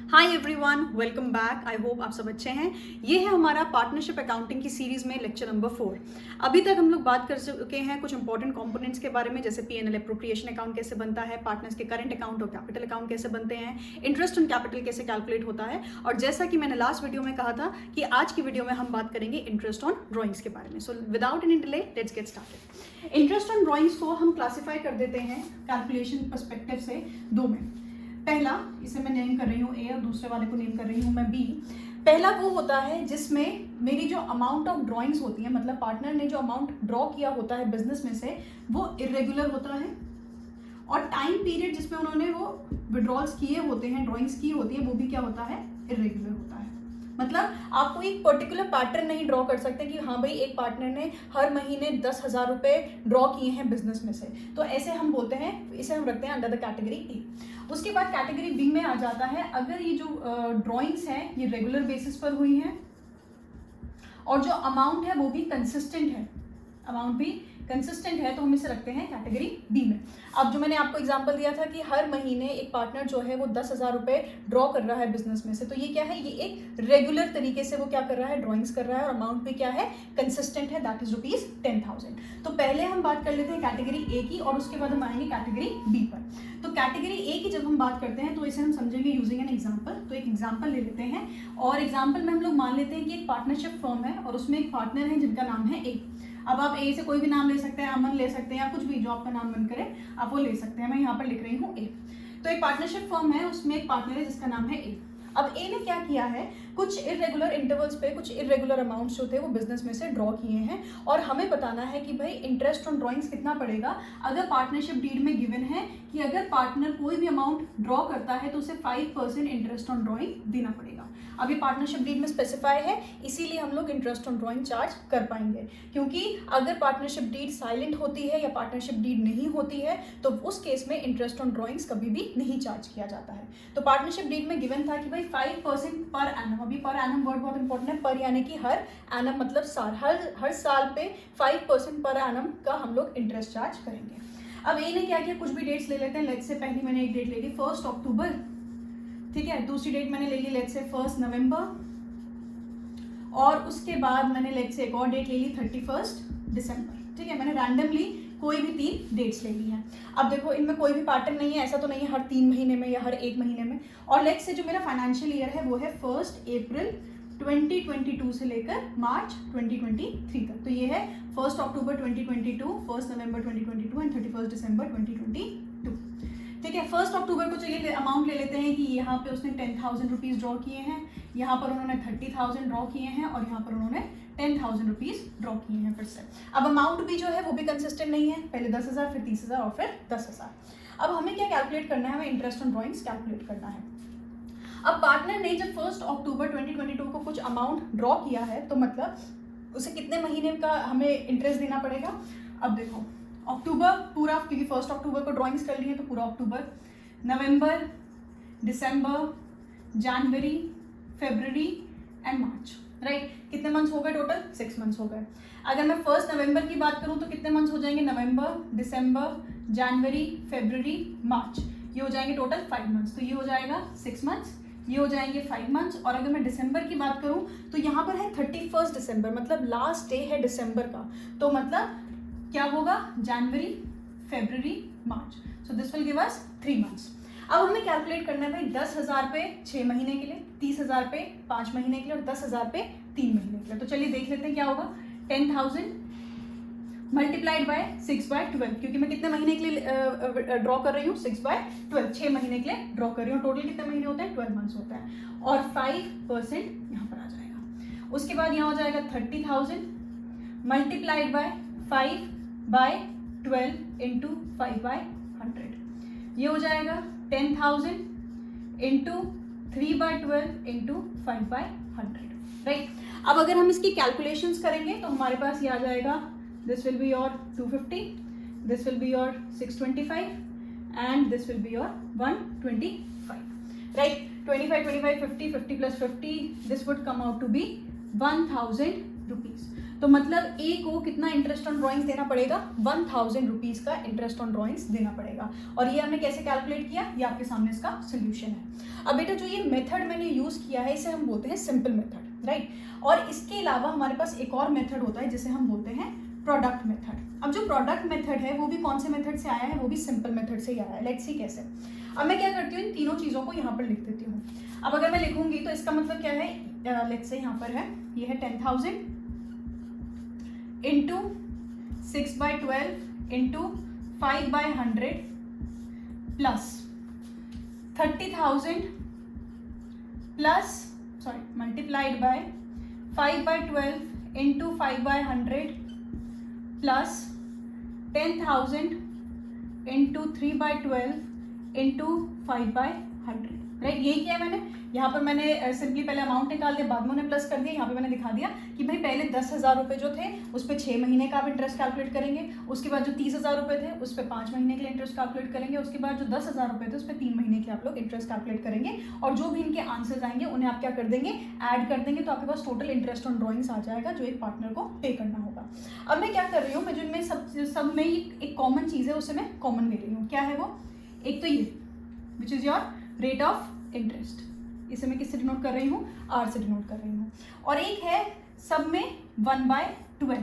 Hi everyone, welcome back. I hope आप सब अच्छे हैं। ये है हमारा पार्टनरशिप अकाउंटिंग की सीरीज में लेक्चर नंबर 4। अभी तक हम लोग बात कर चुके हैं कुछ इंपॉर्टेंट कंपोनेंट्स के बारे में, जैसे P&L एप्रोप्रिएशन अकाउंट कैसे बनता है, पार्टनर्स के करंट अकाउंट और कैपिटल अकाउंट कैसे बनते हैं, इंटरेस्ट ऑन कैपिटल कैसे कैलकुलेट होता है, और जैसा कि मैंने लास्ट वीडियो में कहा था कि आज की वीडियो में हम बात करेंगे इंटरेस्ट ऑन ड्रॉइंग्स के बारे में। So without any delay let's get started. Interest on drawings को हम क्लासीफाई कर देते हैं कैलकुलेशन पर्सपेक्टिव से दो में। पहला, इसे मैं नेम कर रही हूँ ए और दूसरे वाले को नेम कर रही हूँ मैं बी। पहला वो होता है जिसमें मेरी जो अमाउंट ऑफ ड्राइंग्स होती है, मतलब पार्टनर ने जो अमाउंट ड्रॉ किया होता है बिजनेस में से, वो इरेगुलर होता है, और टाइम पीरियड जिसमें उन्होंने वो विड्रॉल्स किए होते हैं, ड्राइंग्स की होती है, वो भी क्या होता है, इरेगुलर होता है। मतलब आप कोई पर्टिकुलर पैटर्न नहीं ड्रॉ कर सकते कि हाँ भाई एक पार्टनर ने हर महीने 10,000 रुपए ड्रॉ किए हैं बिजनेस में से, तो ऐसे हम बोलते हैं, इसे हम रखते हैं अंडर द कैटेगरी ए। उसके बाद कैटेगरी बी में आ जाता है अगर ये जो ड्राइंग्स हैं ये रेगुलर बेसिस पर हुई हैं और जो अमाउंट है वो भी कंसिस्टेंट है, अमाउंट भी कंसिस्टेंट है, तो हम इसे रखते हैं कैटेगरी बी में। अब जो मैंने आपको एग्जांपल दिया था कि हर महीने एक पार्टनर जो है वो 10,000 रुपए ड्रॉ कर रहा है बिजनेस में से, तो ये क्या है, ये एक रेगुलर तरीके से वो क्या कर रहा है, ड्रॉइंग्स कर रहा है, और अमाउंट भी क्या है, कंसिस्टेंट है, दैट इज ₹10,000। तो पहले हम बात कर लेते हैं कैटेगरी ए की और उसके बाद हम आएंगे कैटेगरी बी पर। तो कैटेगरी ए की जब हम बात करते हैं तो इसे हम समझेंगे यूजिंग एन एग्जाम्पल। तो एक एग्जाम्पल ले लेते हैं और एग्जाम्पल में हम लोग मान लेते हैं कि एक पार्टनरशिप फर्म है और उसमें एक पार्टनर है जिनका नाम है ए। अब आप ए से कोई भी नाम ले सकते हैं, अमन ले सकते हैं, या कुछ भी जो आपका नाम बन करे आप वो ले सकते हैं। मैं यहाँ पर लिख रही हूँ ए। तो एक पार्टनरशिप फर्म है, उसमें एक पार्टनर है जिसका नाम है ए। अब ए ने क्या किया है, कुछ इरेगुलर इंटरवल्स पे कुछ इरेगुलर अमाउंट्स जो थे वो बिजनेस में से ड्रॉ किए हैं, और हमें बताना है कि भाई इंटरेस्ट ऑन ड्रॉइंग्स कितना पड़ेगा। अगर पार्टनरशिप डीड में गिवन है कि अगर पार्टनर कोई भी अमाउंट ड्रॉ करता है तो उसे 5% इंटरेस्ट ऑन ड्रॉइंग देना पड़ेगा। अब ये पार्टनरशिप डीड में स्पेसिफाई है, इसीलिए हम लोग इंटरेस्ट ऑन ड्रॉइंग चार्ज कर पाएंगे, क्योंकि अगर पार्टनरशिप डीड साइलेंट होती है या पार्टनरशिप डीड नहीं होती है तो उस केस में इंटरेस्ट ऑन ड्रॉइंग्स कभी भी नहीं चार्ज किया जाता है। तो पार्टनरशिप डीड में गिवन था कि भाई 5% पर एनम, अभी पर एनम वर्ड बहुत इंपॉर्टेंट है, पर यानी कि हर एनम मतलब साल, हर साल पे 5% पर एनम का हम लोग इंटरेस्ट चार्ज करेंगे। अब ए ने क्या किया, कुछ भी डेट्स ले लेते हैं। लेट्स से पहली मैंने एक डेट ले ली 1 अक्टूबर, ठीक है। दूसरी डेट मैंने ले ली लेट्स से 1 नवंबर, और उसके बाद मैंने लेट्स से एक और डेट ले ली 31 दिसंबर, ठीक है। मैंने रैंडमली कोई भी 3 डेट्स ले ली हैं। अब देखो इनमें कोई भी पैटर्न नहीं है, ऐसा तो नहीं है हर 3 महीने में या हर 1 महीने में। और लेट्स से जो मेरा फाइनेंशियल ईयर है वो है 1 अप्रैल 2022 से लेकर मार्च 2023 तक। तो ये है 1 अक्टूबर 2022, 1 नवंबर 2022 एंड 31 दिसंबर 2022, ठीक है। 1 अक्टूबर को चलिए अमाउंट ले लेते हैं कि यहाँ पे उसने 10,000 रुपीज़ ड्रॉ किए हैं, यहाँ पर उन्होंने 30,000 ड्रॉ किए हैं, और यहाँ पर उन्होंने 10,000 रुपीज़ ड्रॉ किए हैं फिर से। अब अमाउंट भी जो है वो भी कंसिस्टेंट नहीं है, पहले 10,000 फिर 30,000 और फिर 10,000। अब हमें क्या कैलकुलेट करना है, हमें इंटरेस्ट ऑन ड्रॉइंग्स कैलकुलेट करना है। अब पार्टनर ने जब 1 अक्टूबर 2022 को कुछ अमाउंट ड्रॉ किया है तो मतलब उसे कितने महीने का हमें इंटरेस्ट देना पड़ेगा। अब देखो अक्टूबर पूरा, क्योंकि 1 अक्टूबर को ड्राइंग्स कर ली है तो पूरा अक्टूबर, नवंबर, दिसंबर, जनवरी, फरवरी एंड मार्च, राइट। कितने मंथ्स हो गए टोटल, 6 मंथ्स हो गए। अगर मैं 1 नवंबर की बात करूं तो कितने मंथ्स हो जाएंगे, नवंबर, दिसंबर, जनवरी, फरवरी, मार्च, ये हो जाएंगे टोटल 5 मंथ्स। तो ये हो जाएगा 6 मंथ्स, ये हो जाएंगे 5 मंथ्स। और अगर मैं दिसंबर की बात करूं तो यहाँ पर है 31 दिसंबर, मतलब लास्ट डे है दिसंबर का, तो मतलब क्या होगा, जनवरी, फरवरी, मार्च। So this will give us 3 months. अब हमें कैलकुलेट करना है भाई 10,000 पे 6 महीने के लिए, 30,000 पे 5 महीने के लिए और 10,000 पे 3 महीने के लिए। तो चलिए देख लेते हैं क्या होगा। 10,000 मल्टीप्लाइड बाय 6/12, क्योंकि मैं कितने महीने के लिए ड्रॉ कर रही हूँ, 6/12, 6 महीने के लिए ड्रॉ कर रही हूँ। टोटल कितने महीने होते हैं, 12 मंथ्स होता है, और 5% यहाँ पर आ जाएगा। उसके बाद यहाँ हो जाएगा 30,000 मल्टीप्लाइड बाय 5/12 इंटू 5/100, ये हो जाएगा 10,000 इंटू 3/12 इंटू 5/100, राइट। अब अगर हम इसकी कैलकुलेशंस करेंगे तो हमारे पास ये आ जाएगा, this will be your 250, this will be your 625 and this will be your 125, right. 25, 25, 50, 50 plus 50, this would come out to be 1,000 rupees. तो मतलब ए को कितना इंटरेस्ट ऑन ड्रॉइंग्स देना पड़ेगा, 1000 रुपीज़ का इंटरेस्ट ऑन ड्रॉइंग्स देना पड़ेगा। और ये हमने कैसे कैलकुलेट किया, ये आपके सामने इसका सोल्यूशन है। अब बेटा जो ये मेथड मैंने यूज़ किया है इसे हम बोलते हैं सिंपल मेथड, राइट। और इसके अलावा हमारे पास एक और मेथड होता है जिसे हम बोलते हैं प्रोडक्ट मेथड। अब जो प्रोडक्ट मेथड है वो भी कौन से मेथड से आया है, वो भी सिंपल मेथड से ही आया है। लेट्स सी कैसे। अब मैं क्या करती हूँ, इन तीनों चीज़ों को यहाँ पर लिख देती हूँ। अब अगर मैं लिखूंगी तो इसका मतलब क्या है, लेट्स से यहाँ पर है, ये है 10,000 into 6/12 into 5/100 plus 30,000 plus multiplied by 5/12 into 5/100 plus 10,000 into 3/12 into 5/100, right. यही किया मैंने। यहाँ पर मैंने सिंपली पहले अमाउंट निकाल दिया, बाद में उन्हें प्लस कर दिया। यहाँ पे मैंने दिखा दिया कि भाई पहले 10,000 रुपये जो थे उस पर 6 महीने का आप इंटरेस्ट कैलकुलेट करेंगे, उसके बाद जो 30,000 रुपये थे उस पर 5 महीने के लिए इंटरेस्ट कैलकुलेट करेंगे, उसके बाद जो 10,000 रुपये थे उस पर 3 महीने के आप लोग इंटरेस्ट कैलकुलेट करेंगे, और जो भी इनके आंसर्स आएंगे उन्हें आप क्या कर देंगे, ऐड कर देंगे। तो आपके पास टोटल इंटरेस्ट ऑन ड्रॉइंग्स आ जाएगा जो एक पार्टनर को पे करना होगा। अब मैं क्या कर रही हूँ, मैं जिनमें सब में एक कॉमन चीज़ है उसे मैं कॉमन ले रही हूँ। क्या है वो, एक तो ये which is your rate of interest, इसे मैं किससे डिनोट कर रही हूँ, आर से डिनोट कर रही हूँ। और एक है सब में 1/12,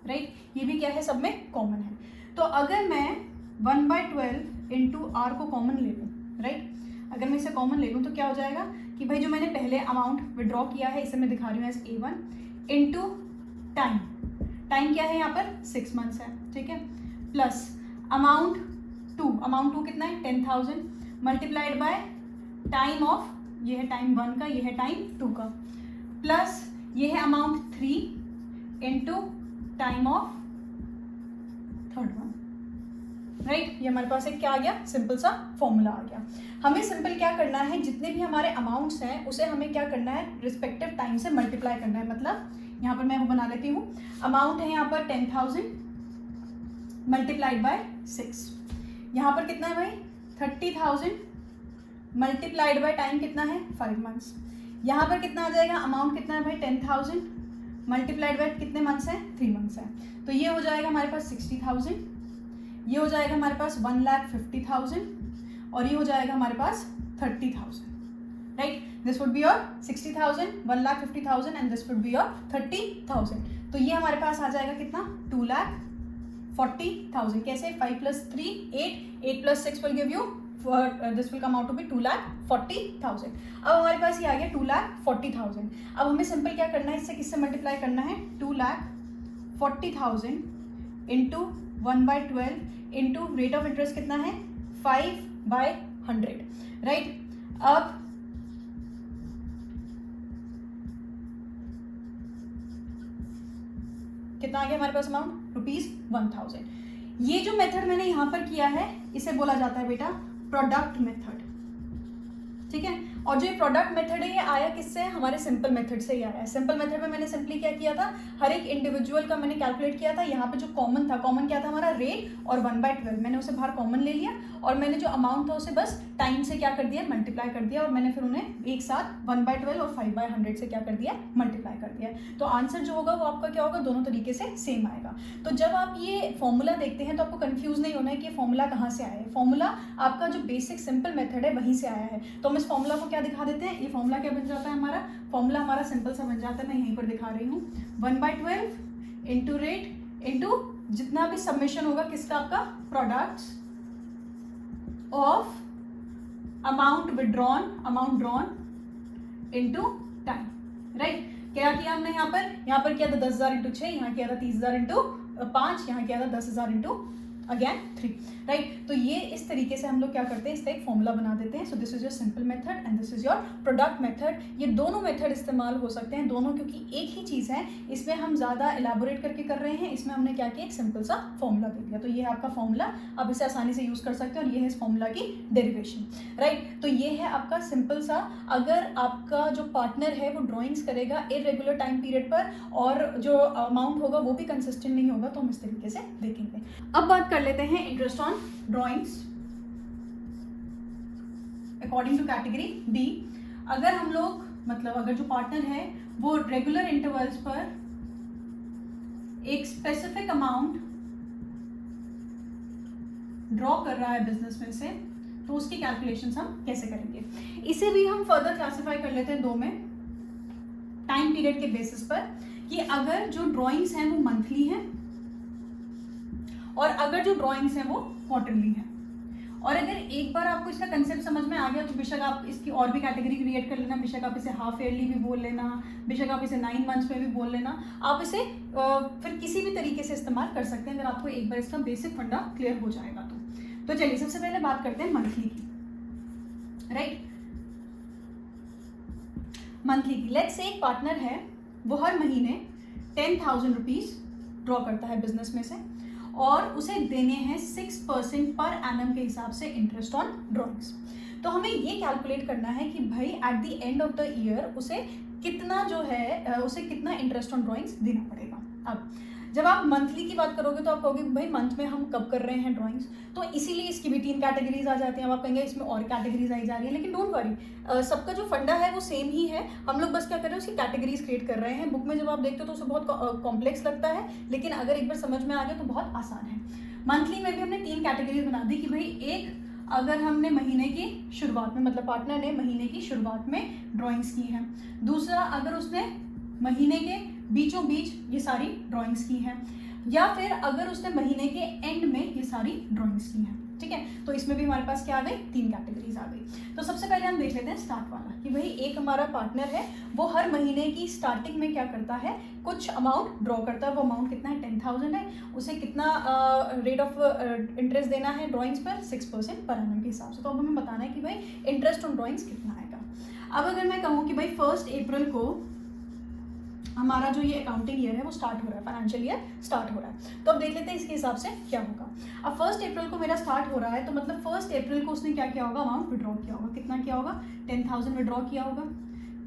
राइट, ये भी क्या है, सब में कॉमन है। तो अगर मैं 1/12 इंटू आर को कॉमन ले लूँ, राइट, अगर मैं इसे कॉमन ले लूँ तो क्या हो जाएगा कि भाई जो मैंने पहले अमाउंट विड्रॉ किया है इसे मैं दिखा रही हूँ एज A1 इंटू टाइम क्या है यहाँ पर 6 मंथ्स है, ठीक है, प्लस अमाउंट 2 कितना है 10,000 मल्टीप्लाइड बाय टाइम ऑफ, ये है टाइम 1 का, ये है टाइम 2 का, प्लस ये है amount 3 into time of 3rd one, right. ये हमारे पास एक क्या आ गया, सिंपल सा फॉर्मूला आ गया। हमें सिंपल क्या करना है, जितने भी हमारे अमाउंट्स हैं उसे हमें क्या करना है, रिस्पेक्टिव टाइम से मल्टीप्लाई करना है। मतलब यहाँ पर मैं वो बना लेती हूँ, अमाउंट है यहाँ पर 10,000 मल्टीप्लाइड बाय 6, यहाँ पर कितना है भाई 30,000 मल्टीप्लाइड बाय टाइम कितना है 5 मंथ्स, यहाँ पर कितना आ जाएगा, अमाउंट कितना है भाई 10,000 मल्टीप्लाइड बाय कितने मंथ्स हैं 3 मंथ्स हैं। तो ये हो जाएगा हमारे पास 60,000, ये हो जाएगा हमारे पास 1,50,000 और ये हो जाएगा हमारे पास 30,000, right. This would be your 60,000, 1,50,000 and this would be your 30,000। तो ये हमारे पास आ जाएगा कितना 2,40,000। कैसे, 5 + 3 8 + 6 will give you this will come out to be 2,40,000। अब हमारे पास ये आ गया 2,40,000। अब हमें सिंपल क्या करना है, इससे किससे मल्टीप्लाई करना है, 2,40,000 into 1/12 into rate of interest कितना है 5/100, राइट। अब कितना आ गया हमारे पास अमाउंट, ₹1,000। ये जो मेथड मैंने यहाँ पर किया है इसे बोला जाता है बेटा प्रोडक्ट मेथड, ठीक है। और जो ये प्रोडक्ट मेथड है ये आया किससे, हमारे सिंपल मेथड से ही आया है। सिंपल मेथड में मैंने सिंपली क्या किया था, हर एक इंडिविजुअल का मैंने कैलकुलेट किया था। यहाँ पे जो कॉमन था, कॉमन क्या था हमारा रेट और 1/12, मैंने उसे बाहर कॉमन ले लिया और मैंने जो अमाउंट था उसे बस टाइम से क्या कर दिया, मल्टीप्लाई कर दिया, और मैंने फिर उन्हें एक साथ 1/12 और 5/100 से क्या कर दिया, मल्टीप्लाई कर दिया। तो आंसर जो होगा वो आपका क्या होगा, दोनों तरीके से सेम आएगा। तो जब आप ये फॉर्मूला देखते हैं तो आपको कंफ्यूज नहीं होना है कि ये फॉर्मूला कहाँ से आया है। फॉर्मूला आपका जो बेसिक सिंपल मेथड है वहीं से आया है। तो हम इस फॉर्मूला को क्या दिखा देते हैं, ये फॉर्मूला क्या बन जाता है हमारा, फॉर्मूला हमारा सिंपल सा बन जाता है, मैं यहीं पर दिखा रही हूँ, 1/12 इंटू रेट इंटू जितना भी सबमिशन होगा किसका, आपका products of amount withdrawn, amount drawn into time, right. क्या किया हमने यहाँ पर किया था 10,000 इंटू 6, यहाँ किया था 30,000 इंटू 5, यहाँ किया था 10,000 इंटू अगेन 3, राइट। तो ये इस तरीके से हम लोग क्या करते हैं, इसका एक फॉर्मूला बना देते हैं। सो this is your simple method and this is your product method. ये दोनों मेथड इस्तेमाल हो सकते हैं, दोनों क्योंकि एक ही चीज़ है, इसमें हम ज़्यादा एलाबोरेट करके कर रहे हैं, इसमें हमने क्या किया, एक सिंपल सा फॉर्मूला दे दिया। तो ये है आपका फॉर्मूला, आप इसे आसानी से यूज़ कर सकते हैं और ये है इस फॉर्मूला की डेरिवेशन, राइट। तो ये है आपका सिंपल सा, अगर आपका जो पार्टनर है वो ड्रॉइंग्स करेगा इरेगुलर टाइम पीरियड पर और जो अमाउंट होगा वो भी कंसिस्टेंट नहीं होगा, तो हम इस तरीके से देखेंगे। अब बात कर लेते हैं interest on drawings according to category D. अगर हम लोग अगर जो पार्टनर है वो रेगुलर इंटरवल्स पर एक स्पेसिफिक अमाउंट ड्रॉ कर रहा है बिजनेस में से, तो उसकी कैलकुलेशन हम कैसे करेंगे। इसे भी हम फर्दर क्लासिफाई कर लेते हैं दो में, टाइम पीरियड के बेसिस पर, कि अगर जो ड्राइंग्स हैं वो मंथली हैं और अगर जो ड्राइंग्स हैं वो क्वार्टरली हैं। और अगर एक बार आपको इसका कंसेप्ट समझ में आ गया तो बेशक आप इसकी और भी कैटेगरी क्रिएट कर लेना, बेशक आप इसे हाफ ईयरली भी बोल लेना, बेशक आप इसे 9 मंथ्स में भी बोल लेना, आप इसे फिर किसी भी तरीके से इस्तेमाल कर सकते हैं अगर आपको एक बार इसका बेसिक फंडा क्लियर हो जाएगा तो चलिए सबसे पहले बात करते हैं मंथली की, राइट। मंथली की, लेट्स से एक पार्टनर है, वो हर महीने 10,000 रुपीज ड्रॉ करता है बिजनेस में से और उसे देने हैं 6% पर एनम के हिसाब से इंटरेस्ट ऑन ड्रॉइंग्स। तो हमें ये कैलकुलेट करना है कि भाई at the end of the year उसे कितना जो है उसे कितना इंटरेस्ट ऑन ड्रॉइंग्स देना पड़ेगा। अब जब आप मंथली की बात करोगे तो आप कहोगे भाई मंथ में हम कब कर रहे हैं ड्राइंग्स, तो इसीलिए इसकी भी 3 कैटेगरीज आ जाती हैं। अब आप कहेंगे इसमें और कैटेगरीज आई जा रही है, लेकिन डोंट वरी, सबका जो फंडा है वो सेम ही है। हम लोग बस क्या कर रहे हैं उसकी कैटेगरीज क्रिएट कर रहे हैं। बुक में जब आप देखते हो तो उसे बहुत कॉम्प्लेक्स लगता है, लेकिन अगर एक बार समझ में आ गया तो बहुत आसान है। मंथली में भी हमने 3 कैटेगरीज बना दी कि भाई एक, अगर हमने महीने की शुरुआत में, मतलब पार्टनर ने महीने की शुरुआत में ड्राइंग्स की हैं। दूसरा, अगर उसने महीने के बीचों बीच ये सारी ड्राइंग्स की हैं, या फिर अगर उसने महीने के एंड में ये सारी ड्राइंग्स की हैं। ठीक है, तो इसमें भी हमारे पास क्या आ गई, 3 कैटेगरीज आ गई। तो सबसे पहले हम देख लेते हैं स्टार्ट वाला कि भाई एक हमारा पार्टनर है, वो हर महीने की स्टार्टिंग में क्या करता है, कुछ अमाउंट ड्रॉ करता है। वो अमाउंट कितना है, 10,000 है। उसे कितना रेट ऑफ इंटरेस्ट देना है ड्राइंग्स पर, 6% पर एनम के हिसाब से। तो अब हमें बताना है कि भाई इंटरेस्ट ऑन ड्राइंग्स कितना आएगा। अब अगर मैं कहूँ कि भाई 1 अप्रैल को हमारा जो ये अकाउंटिंग ईयर है वो स्टार्ट हो रहा है, फाइनेंशियल ईयर स्टार्ट हो रहा है, तो अब देख लेते हैं इसके हिसाब से क्या होगा। अब 1 अप्रैल को मेरा स्टार्ट हो रहा है, तो मतलब 1 अप्रैल को उसने क्या किया होगा, अमाउंट विड्रॉ किया होगा। कितना किया होगा, 10,000 विड्रॉ किया होगा।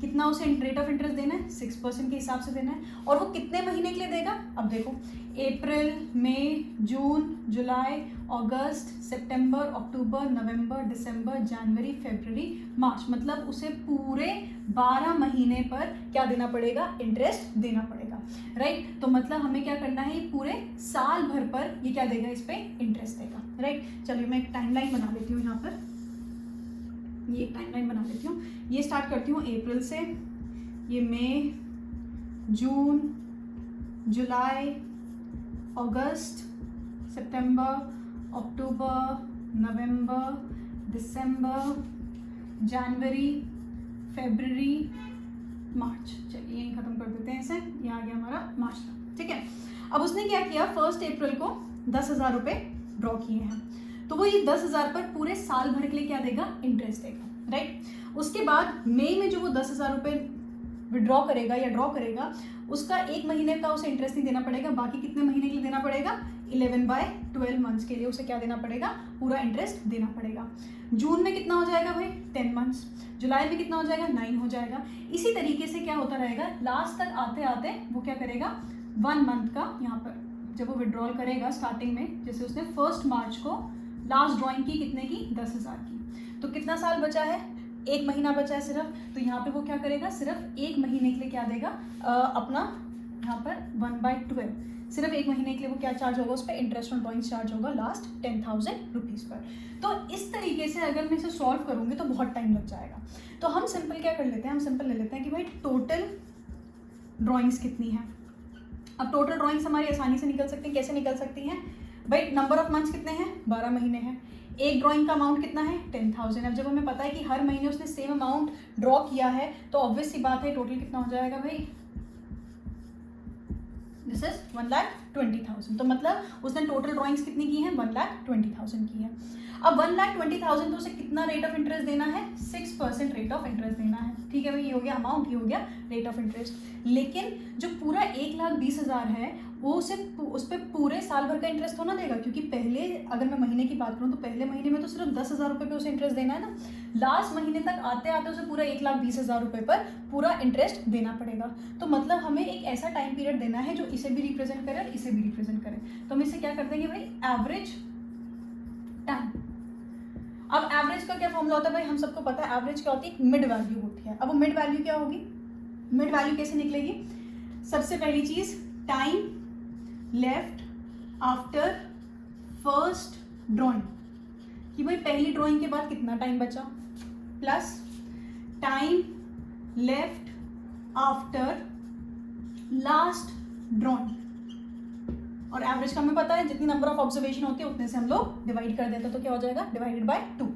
कितना उसे रेट ऑफ इंटरेस्ट देना है, 6% के हिसाब से देना है। और वो कितने महीने के लिए देगा, अब देखो अप्रैल, मई, जून, जुलाई, अगस्त, सितंबर, अक्टूबर, नवंबर, दिसंबर, जनवरी, फरवरी, मार्च, मतलब उसे पूरे 12 महीने पर क्या देना पड़ेगा, इंटरेस्ट देना पड़ेगा, राइट। तो मतलब हमें क्या करना है, पूरे साल भर पर ये क्या देगा, इस पर इंटरेस्ट देगा, राइट। चलिए मैं एक टाइमलाइन बना लेती हूँ यहाँ पर, ये एक टाइमलाइन बना लेती हूँ। ये स्टार्ट करती हूँ अप्रैल से, ये मई, जून, जुलाई, अगस्त, सितंबर, अक्टूबर, नवंबर, दिसंबर, जनवरी, फरवरी, मार्च। चलिए यहीं ख़त्म कर देते हैं इसे, ये आ गया हमारा मार्च तक, ठीक है। अब उसने क्या किया, 1 अप्रैल को 10,000 रुपये ड्रॉ किए हैं, तो वो ये 10,000 पर पूरे साल भर के लिए क्या देगा, इंटरेस्ट देगा, राइट। उसके बाद मई में जो वो 10,000 रुपये विड्रॉ करेगा या ड्रॉ करेगा, उसका 1 महीने का उसे इंटरेस्ट नहीं देना पड़ेगा, बाकी कितने महीने के लिए देना पड़ेगा, 11/12 मंथ्स के लिए उसे क्या देना पड़ेगा, पूरा इंटरेस्ट देना पड़ेगा। जून में कितना हो जाएगा भाई, 10 मंथ्स। जुलाई में कितना हो जाएगा, 9 हो जाएगा। इसी तरीके से क्या होता रहेगा, लास्ट तक आते आते वो क्या करेगा, 1 मंथ का यहाँ पर जब वो विड्रॉल करेगा स्टार्टिंग में, जैसे उसने 1 मार्च को लास्ट ड्रॉइंग की, कितने की, 10,000 की, तो कितना साल बचा है, 1 महीना बचा है सिर्फ। तो यहाँ पे वो क्या करेगा, सिर्फ 1 महीने के लिए क्या देगा, अपना यहाँ पर 1/12, सिर्फ 1 महीने के लिए वो क्या चार्ज होगा, उस पर इंटरेस्ट ऑन ड्रॉइंग चार्ज होगा लास्ट 10,000 रुपीज़ पर। तो इस तरीके से अगर मैं इसे सॉल्व करूँगी तो बहुत टाइम लग जाएगा। तो हम सिंपल क्या कर लेते हैं, हम सिंपल ले लेते हैं कि भाई टोटल ड्रॉइंग्स कितनी है। अब टोटल ड्रॉइंग्स हमारी आसानी से निकल सकती हैं, कैसे निकल सकती हैं भाई, नंबर ऑफ मंथ्स कितने हैं, 12 महीने हैं। एक ड्राइंग का अमाउंट कितना है, 10,000। अब जब हमें पता है कि हर महीने उसने सेम अमाउंट ड्रॉ किया है, तो ऑब्वियस सी बात है टोटल कितना हो जाएगा भाई, दिस इज 1,20,000। तो मतलब उसने टोटल ड्राइंग्स कितनी की हैं, 1,20,000 की है। अब 1,20,000 तो उसे कितना रेट ऑफ इंटरेस्ट देना है, 6% रेट ऑफ इंटरेस्ट देना है, ठीक है भाई। ये हो गया अमाउंट, ये हो गया रेट ऑफ इंटरेस्ट। लेकिन जो पूरा 1,20,000 है वो उस पर पूरे साल भर का इंटरेस्ट तो ना देगा, क्योंकि पहले अगर मैं महीने की बात करूँ तो पहले महीने में तो सिर्फ 10,000 रुपये पे उसे इंटरेस्ट देना है ना, लास्ट महीने तक आते आते उसे पूरा 1,20,000 रुपये पर पूरा इंटरेस्ट देना पड़ेगा। तो मतलब हमें एक ऐसा टाइम पीरियड देना है जो इसे भी रिप्रेजेंट करे और इसे भी रिप्रेजेंट करे। तो हम इसे क्या कर देंगे भाई, एवरेज टाइम। अब एवरेज का क्या फॉर्मूला होता है भाई, हम सबको पता है एवरेज क्या होती है, मिड वैल्यू होती है। अब वो मिड वैल्यू क्या होगी, मिड वैल्यू कैसे निकलेगी, सबसे पहली चीज time left after first drawing, कि भाई पहली ड्राइंग के बाद कितना टाइम बचा, plus time left after last drawing, और एवरेज का हमें पता है जितनी नंबर ऑफ ऑब्जर्वेशन होती है उतने से हम लोग डिवाइड कर देते हैं, तो क्या हो जाएगा, डिवाइडेड बाय 2।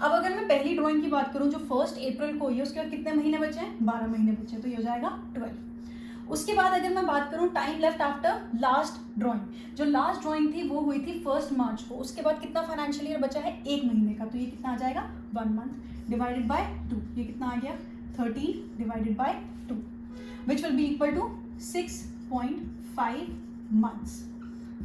अब अगर मैं पहली ड्राइंग की बात करूं जो 1 अप्रैल को हुई है, उसके बाद कितने महीने बचे हैं, 12 महीने बचे, तो ये हो जाएगा 12। उसके बाद अगर मैं बात करूं time left after last drawing, जो लास्ट ड्राइंग थी वो हुई थी 1 मार्च को, उसके बाद कितना फाइनेंशियल ईयर बचा है, 1 महीने का, तो ये कितना आ जाएगा, 1 मंथ डिवाइडेड बाय 2, ये कितना आ गया, 13 divided by 2, which will be equal to 6.5 months.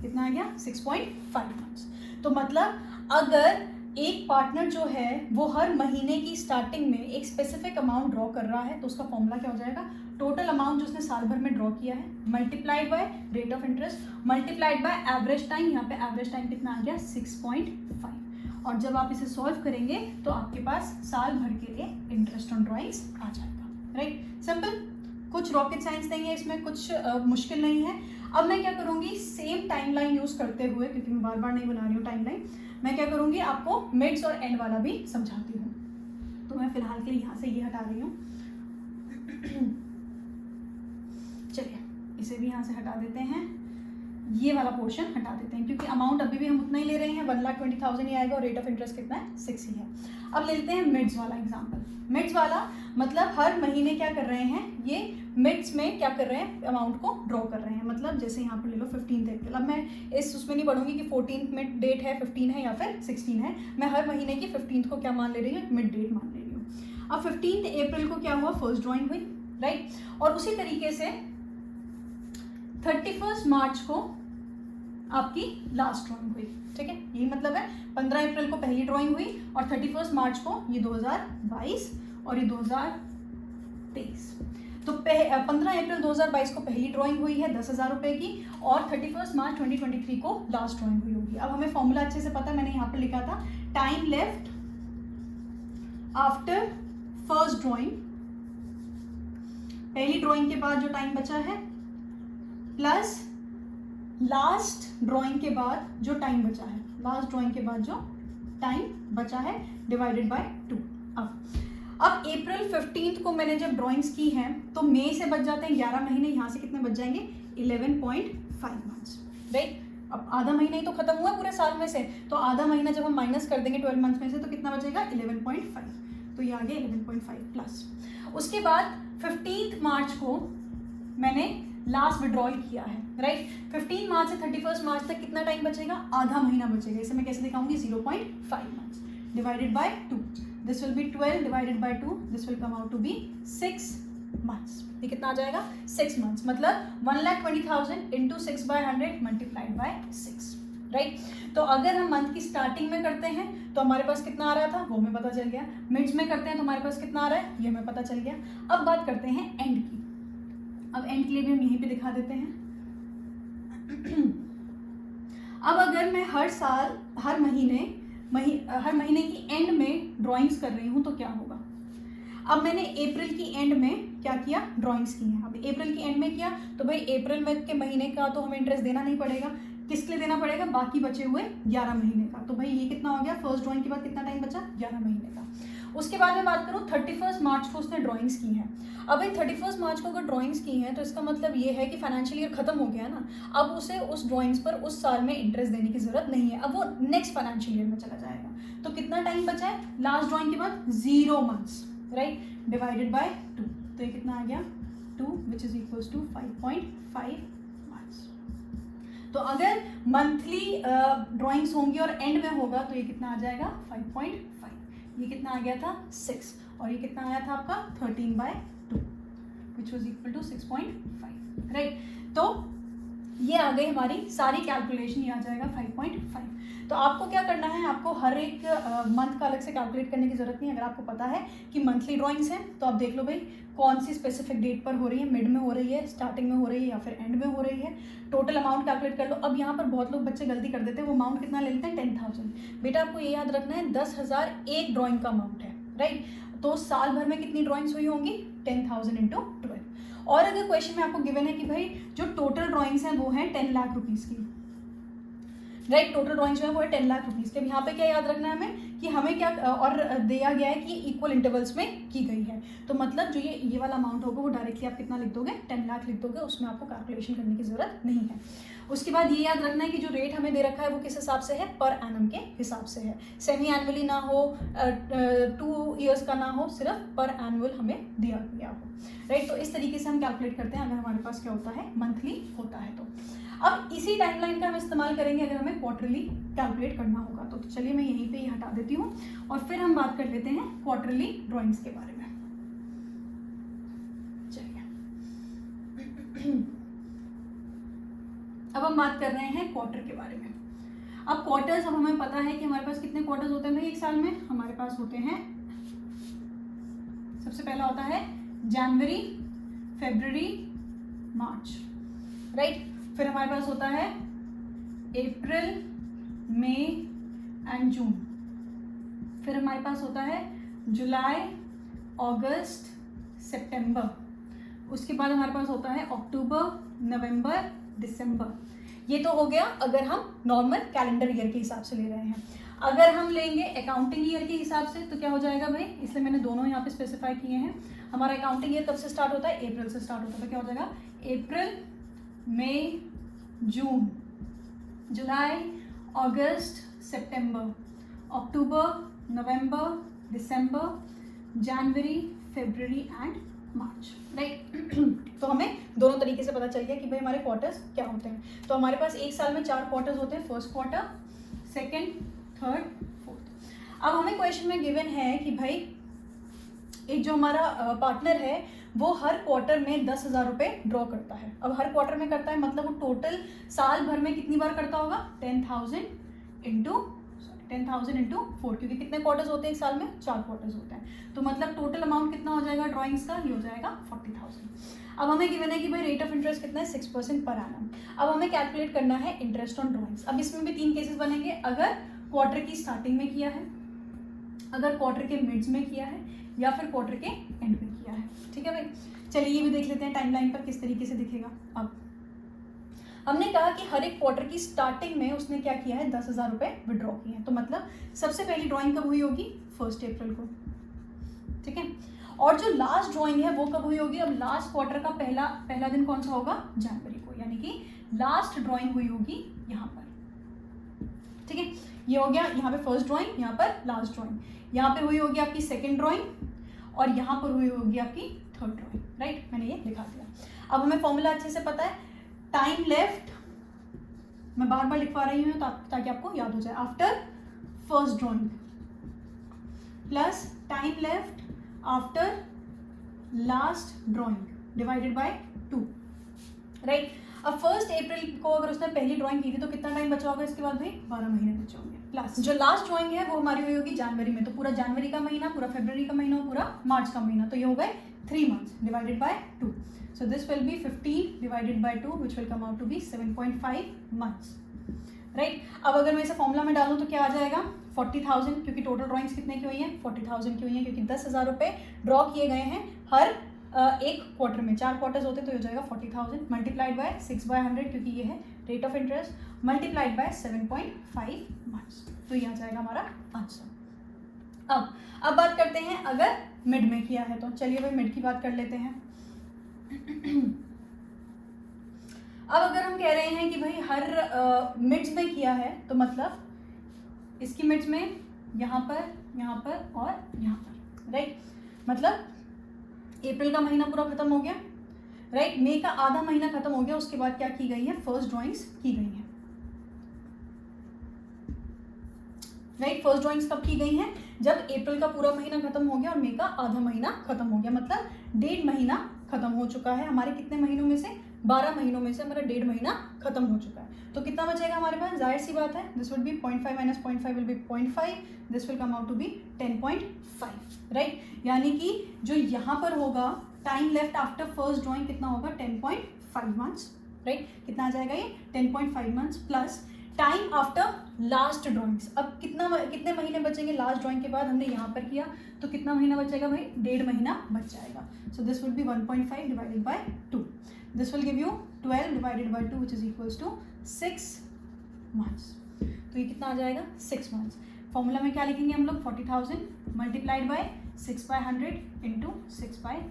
कितना आ गया, 6.5 मंथ्स। तो मतलब अगर एक पार्टनर जो है वो हर महीने की स्टार्टिंग में एक स्पेसिफिक अमाउंट ड्रॉ कर रहा है, तो उसका फॉर्मूला क्या हो जाएगा, टोटल अमाउंट जो उसने साल भर में ड्रॉ किया है multiplied by rate of interest multiplied by average time, यहाँ पे एवरेज टाइम कितना आ गया, 6.5। और जब आप इसे सॉल्व करेंगे तो आपके पास साल भर के लिए इंटरेस्ट ऑन ड्रॉइंग्स आ जाएगा, राइट, सिंपल, कुछ रॉकेट साइंस नहीं है इसमें, कुछ मुश्किल नहीं है। अब मैं क्या करूँगी, सेम टाइमलाइन यूज़ करते हुए, क्योंकि मैं बार बार नहीं बना रही हूँ टाइमलाइन, मैं क्या करूँगी, आपको मिड्स और एंड वाला भी समझाती हूँ। तो मैं फिलहाल के लिए यहाँ से ये हटा रही हूँ, चलिए इसे भी यहाँ से हटा देते हैं, ये वाला पोर्शन हटा देते हैं, क्योंकि अमाउंट अभी भी हम उतना ही ले रहे हैं, 1,20,000 ही आएगा, और रेट ऑफ इंटरेस्ट कितना है, 6 ही है। अब ले लेते हैं मिड्स वाला एग्जाम्पल। मिड्स वाला मतलब हर महीने क्या कर रहे हैं, ये मिड्स में क्या कर रहे हैं, अमाउंट को ड्रॉ कर रहे हैं। मतलब जैसे यहाँ पर ले लो 15 अप्रैल, अब मैं इस उसमें नहीं पढ़ूंगी कि 14 मिड डेट है, 15 है या फिर 16 है, मैं हर महीने की 15 को क्या मान ले रही हूँ, मिड डेट मान ले रही हूँ। अब 15 अप्रैल को क्या हुआ, फर्स्ट ड्राइंग हुई, राइट, और उसी तरीके से 31 मार्च को आपकी लास्ट ड्राइंग हुई, ठीक है, यही मतलब है 15 अप्रैल को पहली ड्राइंग हुई और 31 मार्च को ये 2022 और ये 2023। तो 15 अप्रैल 2022 को पहली ड्राइंग हुई है 10,000 रुपये की, और 31 मार्च 2023 को लास्ट ड्राइंग हुई होगी। अब हमें फॉर्मूला अच्छे से पता है, मैंने यहाँ पर लिखा था time left after first drawing, पहली ड्राइंग के बाद जो टाइम बचा है, प्लस लास्ट ड्राइंग के बाद जो टाइम बचा है, लास्ट ड्राइंग के बाद जो टाइम बचा है डिवाइडेड बाय 2। अब अप्रैल 15 को मैंने जब ड्राइंग्स की हैं तो मई से बच जाते हैं 11 महीने, यहाँ से कितने बच जाएंगे, 11.5 मंथ्स, राइट। अब आधा महीना ही तो खत्म हुआ पूरे साल में से, तो आधा महीना जब हम माइनस कर देंगे 12 मंथ्स में से तो कितना बचेगा, 11.5, तो ये आ गया 11.5 प्लस। उसके बाद 15 मार्च को मैंने लास्ट विड्रॉल किया है, राइट। 15 मार्च से 31 मार्च तक कितना टाइम बचेगा, आधा महीना बचेगा। इसे मैं कैसे दिखाऊंगी, 0.5 months divided by 2, this will be 12 divided by 2, this will come out to be 6 months. ये कितना आ जाएगा, 6 मंथ्स, मतलब 1,20,000 इंटू 6/100 मल्टीप्लाइड बाय 6, राइट। तो अगर हम मंथ की स्टार्टिंग में करते हैं तो हमारे पास कितना आ रहा था वो हमें पता चल गया, मिड्स में करते हैं तो हमारे पास कितना आ रहा है ये हमें पता चल गया। अब बात करते हैं एंड की। अब एंड के लिए भी हम यहीं पे दिखा देते हैं। अब अगर मैं हर साल हर महीने की एंड में ड्राइंग्स कर रही हूँ तो क्या होगा। अब मैंने अप्रैल की एंड में क्या किया, ड्राइंग्स की हैं। अब अप्रैल की एंड में किया तो भाई अप्रैल में के महीने का तो हमें इंटरेस्ट देना नहीं पड़ेगा, किसके लिए देना पड़ेगा, बाकी बचे हुए 11 महीने का। तो भाई ये कितना हो गया, फर्स्ट ड्राइंग के बाद कितना टाइम बचा, 11 महीने का। उसके बाद मैं बात करूँ 31 मार्च को उसने ड्राइंग्स की हैं। अब भाई 31 मार्च को अगर ड्राइंग्स की हैं तो इसका मतलब ये है कि फाइनेंशियल ईयर खत्म हो गया है ना, अब उसे उस ड्राइंग्स पर उस साल में इंटरेस्ट देने की जरूरत नहीं है, अब वो नेक्स्ट फाइनेंशियल ईयर में चला जाएगा। तो कितना टाइम बचा है लास्ट ड्राइंग के बाद, 0 मंथ्स, राइट, डिवाइडेड बाय 2, तो ये कितना आ गया 2 which is equals to 5.5 months. तो अगर मंथली ड्राइंग्स होंगी और एंड में होगा तो ये कितना आ जाएगा 5.5, ये कितना आ गया था 6, और ये कितना आया था आपका 13/2 which was equal to 6.5, right. तो ये आ गई हमारी सारी कैलकुलेशन, ये आ जाएगा 5.5। तो आपको क्या करना है, आपको हर एक मंथ का अलग से कैलकुलेट करने की जरूरत नहीं है। अगर आपको पता है कि मंथली ड्राइंग्स हैं तो आप देख लो भाई कौन सी स्पेसिफिक डेट पर हो रही है, मिड में हो रही है, स्टार्टिंग में हो रही है या फिर एंड में हो रही है, टोटल अमाउंट कैलकुलेट कर लो। अब यहाँ पर बहुत लोग बच्चे गलती कर देते हैं, वो अमाउंट कितना ले लेते हैं 10,000। बेटा आपको ये याद रखना है 10,000 एक ड्राइंग का अमाउंट है, राइट। तो साल भर में कितनी ड्राइंग्स हुई होंगी 10,000 इंटू 12। और अगर क्वेश्चन में आपको गिवन है कि भाई जो टोटल ड्राइंग्स हैं वो हैं 10 लाख रुपीज़ की, राइट, टोटल ड्राइंग्स जो है वो है 10 लाख रुपीज़ के। यहाँ पे क्या याद रखना है हमें कि हमें क्या और दिया गया है कि इक्वल इंटरवल्स में की गई है, तो मतलब जो ये वाला अमाउंट होगा वो डायरेक्टली आप कितना लिख दोगे, 10 लाख लिख दोगे, उसमें आपको कैलकुलेशन करने की ज़रूरत नहीं है। उसके बाद ये याद रखना है कि जो रेट हमें दे रखा है वो किस हिसाब से है, पर एनम के हिसाब से है, सेमी एनुअली ना हो, 2 ईयर्स का ना हो, सिर्फ पर एनुअल हमें दिया गया हो, राइट। तो इस तरीके से हम कैलकुलेट करते हैं अगर हमारे पास क्या होता है, मंथली होता है। तो अब इसी टाइमलाइन का हम इस्तेमाल करेंगे अगर हमें क्वार्टरली कैलकुलेट करना होगा। तो चलिए मैं यहीं पे ही हटा देती हूँ और फिर हम बात कर लेते हैं क्वार्टरली ड्राइंग्स के बारे में। चलिए अब हम बात कर रहे हैं क्वार्टर के बारे में। अब क्वार्टर्स, अब हमें पता है कि हमारे पास कितने क्वार्टर्स होते हैं भाई एक साल में, हमारे पास होते हैं, सबसे पहला होता है जनवरी, फरवरी, मार्च, राइट। फिर हमारे पास होता है अप्रैल, मई एंड जून। फिर हमारे पास होता है जुलाई, अगस्त, सितंबर। उसके बाद हमारे पास होता है अक्टूबर, नवंबर, दिसंबर। ये तो हो गया अगर हम नॉर्मल कैलेंडर ईयर के हिसाब से ले रहे हैं। अगर हम लेंगे अकाउंटिंग ईयर के हिसाब से तो क्या हो जाएगा भाई, इसलिए मैंने दोनों यहाँ पे स्पेसिफाई किए हैं। हमारा अकाउंटिंग ईयर कब से स्टार्ट होता है, अप्रैल से स्टार्ट होता है। तो क्या हो जाएगा, अप्रैल, मई, जून, जुलाई, अगस्त, सितंबर, अक्टूबर, नवंबर, दिसंबर, जनवरी, फरवरी एंड मार्च, राइट। तो हमें दोनों तरीके से पता चल गया कि भाई हमारे क्वार्टर्स क्या होते हैं। तो हमारे पास एक साल में 4 क्वार्टर्स होते हैं, first quarter, second, third, fourth. अब हमें क्वेश्चन में गिवन है कि भाई एक जो हमारा पार्टनर है वो हर क्वार्टर में 10,000 रुपये ड्रॉ करता है। अब हर क्वार्टर में करता है मतलब वो टोटल साल भर में कितनी बार करता होगा, 10,000 इंटू 4, क्योंकि कितने क्वार्टर्स होते हैं एक साल में, 4 क्वार्टर्स होते हैं। तो मतलब टोटल अमाउंट कितना हो जाएगा ड्राइंग्स का, ये हो जाएगा 40,000। अब हमें गिवन है कि भाई रेट ऑफ इंटरेस्ट कितना है, 6% पर एनम। अब हमें कैलकुलेट करना है इंटरेस्ट ऑन ड्राइंग्स। अब इसमें भी 3 केसेस बनेंगे, अगर क्वार्टर की स्टार्टिंग में किया है, अगर क्वार्टर के मिड्स में किया है, या फिर क्वार्टर के एंड में किया है, ठीक है भाई। चलिए ये भी देख लेते हैं टाइमलाइन पर किस तरीके से दिखेगा। अब हमने कहा कि हर एक क्वार्टर की स्टार्टिंग में उसने क्या किया है, 10,000 रुपये विड्रॉ किए हैं। तो मतलब सबसे पहली ड्राइंग कब हुई होगी, 1 अप्रैल को, ठीक है। और जो लास्ट ड्राइंग है वो कब हुई होगी, अब लास्ट क्वार्टर का पहला दिन कौन सा होगा, जनवरी को, यानी कि लास्ट ड्राइंग हुई होगी यहाँ पर, ठीक है। ये हो गया यहाँ पे फर्स्ट ड्राइंग, यहाँ पर लास्ट ड्राइंग, यहाँ पे हुई होगी आपकी सेकेंड ड्राइंग, और यहाँ पर हुई होगी आपकी थर्ड ड्राइंग, राइट। मैंने ये लिखा दिया। अब हमें फॉर्मूला अच्छे से पता है, टाइम लेफ्ट, मैं बार बार लिखवा रही हूँ ताकि आपको याद हो जाए, after first drawing plus time left after last drawing divided by 2, right. अब 1 अप्रैल को अगर उसने पहली ड्राइंग की थी तो कितना टाइम बचा होगा इसके बाद भाई, 12 महीने बचे होंगे। प्लस जो लास्ट ड्राइंग है वो हमारी हुई होगी जनवरी में, तो पूरा जनवरी का महीना, पूरा फरवरी का महीना, पूरा मार्च का महीना, तो ये हो गए 3 months divided by 2। So this will be 15 divided by 2 which will come out to be 7.5 months, right. अब अगर मैं इसे फॉर्मूला में डालूँ तो क्या आ जाएगा, 40,000, क्योंकि टोटल ड्राइंग्स कितने की हुई हैं, 40,000 की हुई हैं, क्योंकि 10,000 रुपये ड्रॉ किए गए हैं हर एक क्वार्टर में। 4 क्वार्टर्स होते तो हो जाएगा 40,000 मल्टीप्लाइड बाय 6/100, क्योंकि ये है rate of interest, multiplied by 7.5 months, तो ये आ जाएगा हमारा आंसर। अब बात करते हैं अगर मिड में किया है तो। चलिए भाई मिड की बात कर लेते हैं। अब अगर हम कह रहे हैं कि भाई हर मिड्स में किया है तो मतलब इसकी मिड्स में यहाँ पर और यहाँ पर, राइट। मतलब अप्रैल का महीना पूरा खत्म हो गया, राइट। मई का आधा महीना खत्म हो गया, उसके बाद क्या की गई है, फर्स्ट ड्राइंग्स की गई हैं, राइट। फर्स्ट ड्राइंग्स कब की गई हैं, जब अप्रैल का पूरा महीना खत्म हो गया और मई का आधा महीना खत्म हो गया, मतलब 1.5 महीना खत्म हो चुका है। हमारे कितने महीनों में से, 12 महीनों में से हमारा 1.5 महीना खत्म हो चुका है। तो कितना बचेगा हमारे पास, जाहिर सी बात है, this will be 0.5 minus 0.5 will be 0.5, this will come out to be 10.5, right. यानी कि जो यहाँ पर होगा time left after first drawing कितना होगा, 10.5 मंथ्स, राइट। कितना आ जाएगा ये, 10.5 months plus time after last drawings. अब कितने महीने बचेंगे लास्ट ड्राइंग के बाद? हमने यहाँ पर किया तो कितना महीना बचेगा भाई? 1.5 महीना बच जाएगा। So this will be 1.5 divided by 2, this will give you 12 divided by 2 which is equals to 6 months. तो ये कितना आ जाएगा? 6 मंथ्स। फॉर्मूला में क्या लिखेंगे हम लोग? 40,000 मल्टीप्लाइड बाय 6/100 इंटू 6/12।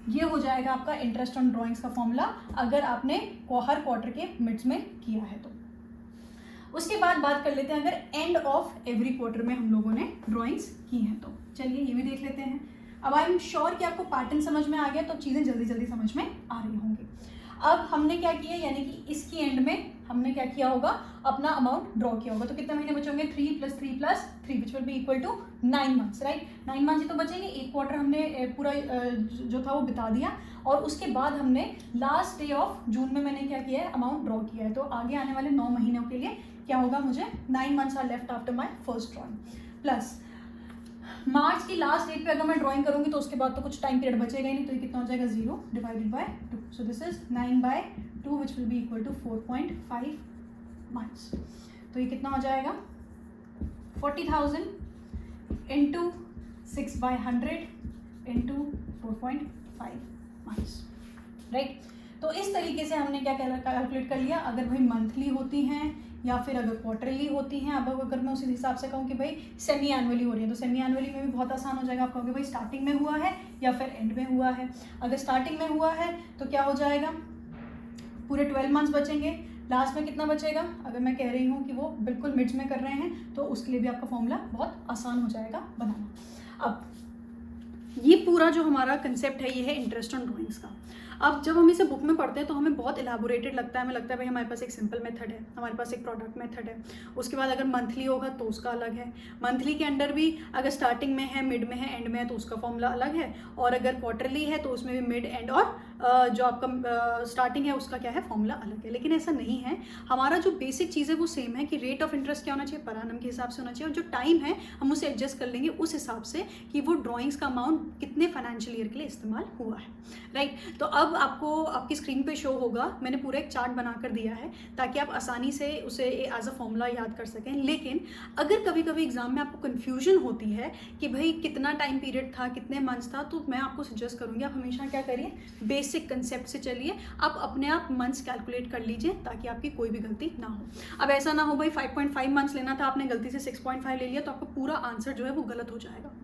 ये हो जाएगा आपका इंटरेस्ट ऑन ड्राइंग्स का फॉर्मूला, अगर आपने हर क्वार्टर के मिड्स में किया है तो। उसके बाद बात कर लेते हैं अगर एंड ऑफ एवरी क्वार्टर में हम लोगों ने ड्राइंग्स की हैं तो। चलिए ये भी देख लेते हैं। अब आई एम श्योर कि आपको पैटर्न समझ में आ गया, तो चीज़ें जल्दी जल्दी समझ में आ रही होंगी। अब हमने क्या किया, यानी कि इसकी एंड में हमने क्या किया होगा? अपना अमाउंट ड्रॉ किया होगा। तो कितने महीने बचेंगे? 3 + 3 + 3 which will be equal to 9 months, right. 9 months ही तो बचेंगे। एक क्वार्टर हमने पूरा जो था वो बिता दिया, और उसके बाद हमने लास्ट डे ऑफ जून में मैंने क्या किया है? अमाउंट ड्रॉ किया है। तो आगे आने वाले 9 महीनों के लिए क्या होगा? मुझे 9 months are left after my first drawing, plus March की लास्ट डेट पे अगर मैं ड्राइंग करूंगी तो उसके बाद तो कुछ टाइम पीरियड बचेगा ही नहीं, तो ये कितना हो जाएगा? 0 divided by 2। So this is 9/2 which will be equal to 4.5 months. तो ये कितना हो जाएगा? 40,000 इंटू 6/100 इंटू 4.5 मंथ्स, राइट। तो इस तरीके से हमने क्या कैलकुलेट कर लिया। अगर भाई मंथली होती हैं या फिर अगर क्वार्टरली होती हैं, अब अगर मैं उसी हिसाब से कहूँ कि भाई सेमी एनुअली हो रही है, तो सेमी एनुअली में भी बहुत आसान हो जाएगा। आप कहोगे भाई स्टार्टिंग में हुआ है या फिर एंड में हुआ है। अगर स्टार्टिंग में हुआ है तो क्या हो जाएगा? पूरे 12 मंथ्स बचेंगे। लास्ट में कितना बचेगा? अगर मैं कह रही हूँ कि वो बिल्कुल मिड्स में कर रहे हैं तो उसके लिए भी आपका फॉर्मूला बहुत आसान हो जाएगा बनाना। अब ये पूरा जो हमारा कंसेप्ट है ये है इंटरेस्ट ऑन ड्राइंग्स का। अब जब हम इसे बुक में पढ़ते हैं तो हमें बहुत इलाबोरेटेड लगता है, हमें लगता है भाई हमारे पास एक सिंपल मेथड है, हमारे पास एक प्रोडक्ट मेथड है। उसके बाद अगर मंथली होगा तो उसका अलग है, मंथली के अंडर भी अगर स्टार्टिंग में है, मिड में है, एंड में है तो उसका फॉर्मूला अलग है, और अगर क्वार्टरली है तो उसमें भी मिड, एंड और जो आपका स्टार्टिंग है उसका क्या है? फॉर्मूला अलग है। लेकिन ऐसा नहीं है, हमारा जो बेसिक चीज़ है वो सेम है कि रेट ऑफ इंटरेस्ट क्या होना चाहिए? पर एनम के हिसाब से होना चाहिए, और जो टाइम है हम उसे एडजस्ट कर लेंगे उस हिसाब से कि वो ड्राइंग्स का अमाउंट कितने फाइनेंशियल ईयर के लिए इस्तेमाल हुआ है, राइट। तो अब आपको आपकी स्क्रीन पे शो होगा, मैंने पूरा एक चार्ट बना कर दिया है ताकि आप आसानी से उसे एज अ फॉर्मूला याद कर सकें। लेकिन अगर कभी कभी एग्जाम में आपको कन्फ्यूजन होती है कि भाई कितना टाइम पीरियड था, कितने मंथ्स था, तो मैं आपको सजेस्ट करूँगी आप हमेशा क्या करिए? बेसिक कंसेप्ट से चलिए, आप अपने आप मंथ्स कैलकुलेट कर लीजिए ताकि आपकी कोई भी गलती ना हो। अब ऐसा ना हो भाई 5.5 मंथ्स लेना था, आपने गलती से 6.5 ले लिया तो आपका पूरा आंसर जो है वो गलत हो जाएगा।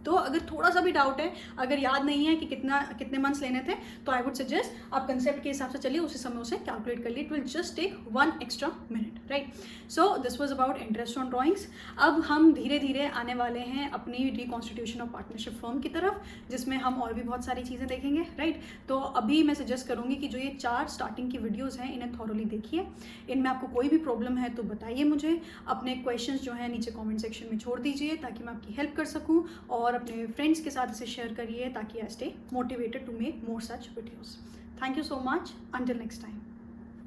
तो अगर थोड़ा सा भी डाउट है, अगर याद नहीं है कि कितने मंथ्स लेने थे, तो आई वुड सजेस्ट आप कंसेप्ट के हिसाब से चलिए, उसी समय उसे कैलकुलेट कर लिए। It will just take 1 extra minute, right. So this was about interest on drawings. अब हम धीरे धीरे आने वाले हैं अपनी रिकॉन्स्टिट्यूशन ऑफ पार्टनरशिप फर्म की तरफ, जिसमें हम और भी बहुत सारी चीज़ें देखेंगे, राइट। तो अभी मैं सजेस्ट करूँगी कि जो ये 4 स्टार्टिंग की वीडियोज़ हैं इन्हें थॉरोली देखिए। इनमें आपको कोई भी प्रॉब्लम है तो बताइए मुझे, अपने क्वेश्चन जो हैं नीचे कॉमेंट सेक्शन में छोड़ दीजिए ताकि मैं आपकी हेल्प कर सकूँ, और अपने फ्रेंड्स के साथ इसे शेयर करिए ताकि I stay motivated to make more such videos. Thank you so much, until next time.